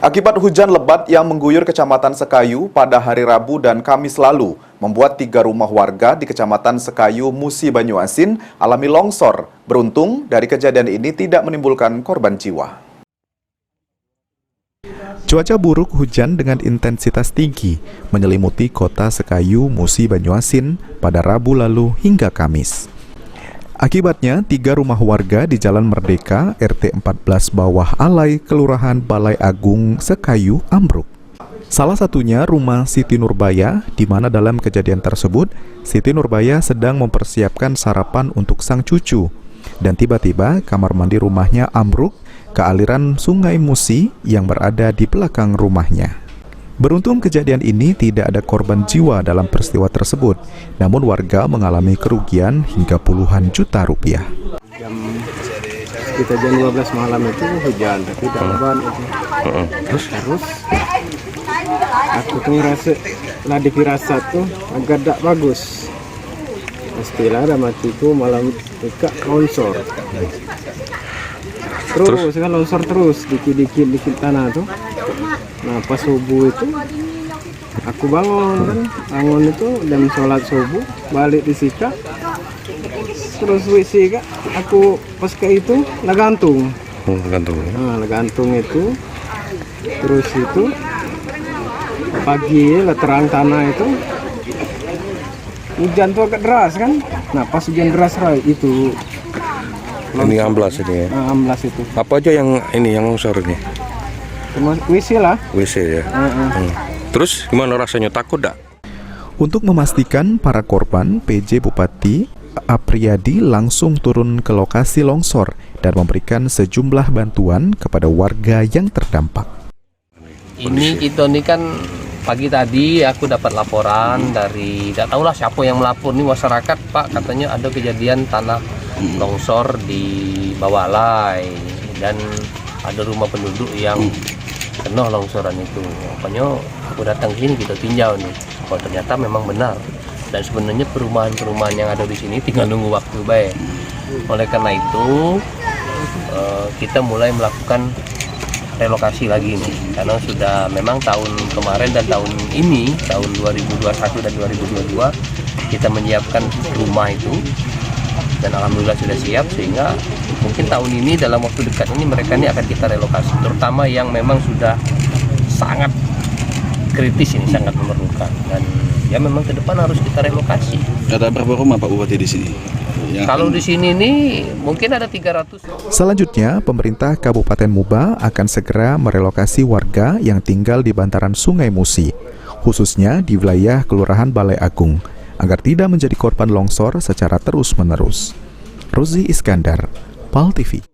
Akibat hujan lebat yang mengguyur Kecamatan Sekayu pada hari Rabu dan Kamis lalu, membuat 3 rumah warga di Kecamatan Sekayu, Musi, Banyuasin alami longsor. Beruntung, dari kejadian ini tidak menimbulkan korban jiwa. Cuaca buruk hujan dengan intensitas tinggi menyelimuti kota Sekayu, Musi, Banyuasin pada Rabu lalu hingga Kamis. Akibatnya, 3 rumah warga di Jalan Merdeka, RT 14 Bawah Alai, Kelurahan Balai Agung, Sekayu, ambruk. Salah satunya rumah Siti Nurbaya, di mana dalam kejadian tersebut, Siti Nurbaya sedang mempersiapkan sarapan untuk sang cucu. Dan tiba-tiba kamar mandi rumahnya ambruk ke aliran Sungai Musi yang berada di belakang rumahnya. Beruntung kejadian ini tidak ada korban jiwa dalam peristiwa tersebut, namun warga mengalami kerugian hingga puluhan juta rupiah. Sekitar jam 12 malam itu hujan, tapi tidak lebat itu. Terus aku tuh ngerasa nadi firasat tuh agak tak bagus. Pastilah ada matiku malam dekat longsor. Terus kan longsor terus dikit tanah tuh. Nah pas subuh itu aku bangun itu dan sholat subuh, balik di Sika, terus WC kak aku pas ke itu lagantung. Lagantung itu, terus itu pagi lah terang tanah itu hujan tuh agak deras kan. Nah pas hujan deras itu ini amblas ini ya. Amblas itu. Apa aja yang ini yang longsor ini? WC lah. WC ya. Terus gimana rasanya, takut dak? Untuk memastikan para korban, PJ Bupati Apriyadi langsung turun ke lokasi longsor dan memberikan sejumlah bantuan kepada warga yang terdampak. Ini kan pagi tadi aku dapat laporan dari, tidak tahulah siapa yang melapor nih, masyarakat Pak, katanya ada kejadian tanah longsor di bawah alai dan ada rumah penduduk yang kena longsoran itu. Makanya aku datang sini, kita tinjau nih. Kalau ternyata memang benar. Dan sebenarnya perumahan-perumahan yang ada di sini tinggal nunggu waktu baik. Oleh karena itu kita mulai melakukan relokasi lagi nih. Karena sudah memang tahun kemarin dan tahun ini, tahun 2021 dan 2022 kita menyiapkan rumah itu. Dan alhamdulillah sudah siap, sehingga mungkin tahun ini dalam waktu dekat ini mereka ini akan kita relokasi, terutama yang memang sudah sangat kritis ini, sangat memerlukan, dan ya memang ke depan harus kita relokasi. Ada berapa rumah Pak Bupati di sini? Kalau di sini nih mungkin ada 300. Selanjutnya, pemerintah Kabupaten Muba akan segera merelokasi warga yang tinggal di bantaran Sungai Musi, khususnya di wilayah Kelurahan Balai Agung, agar tidak menjadi korban longsor secara terus-menerus. Rozi Iskandar, PAL TV.